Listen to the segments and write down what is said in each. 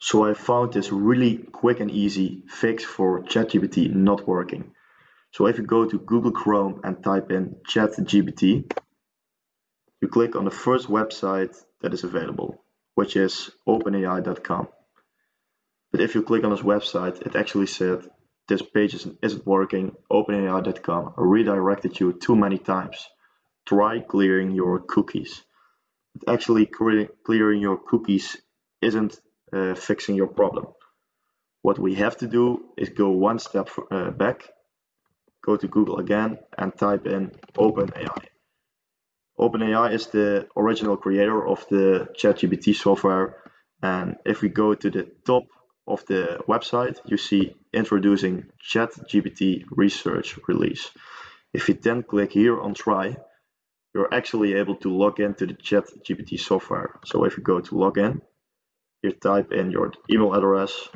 So I found this really quick and easy fix for ChatGPT not working. So if you go to Google Chrome and type in ChatGPT, you click on the first website that is available, which is openai.com. But if you click on this website, it actually said this page isn't working, openai.com redirected you too many times. Try clearing your cookies. But actually clearing your cookies isn't fixing your problem. What we have to do is go one step back, go to Google again and type in OpenAI. OpenAI is the original creator of the ChatGPT software, and if we go to the top of the website, you see introducing ChatGPT research release. If you then click here on try, you're actually able to log into the ChatGPT software. So if you go to login, you type in your email address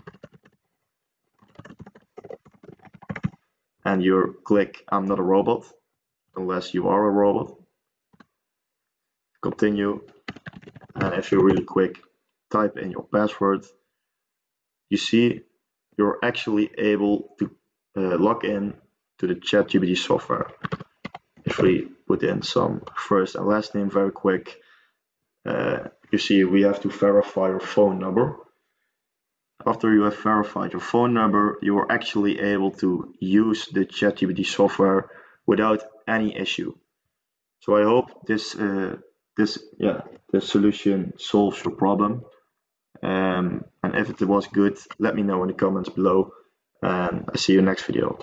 and you click I'm not a robot, unless you are a robot. Continue, and if you're really quick, type in your password. You see you're actually able to log in to the ChatGPT software. If we put in some first and last name very quick, you see we have to verify your phone number. After you have verified your phone number, you are actually able to use the ChatGPT software without any issue. So I hope this solution solves your problem. And if it was good, let me know in the comments below. And I see you next video.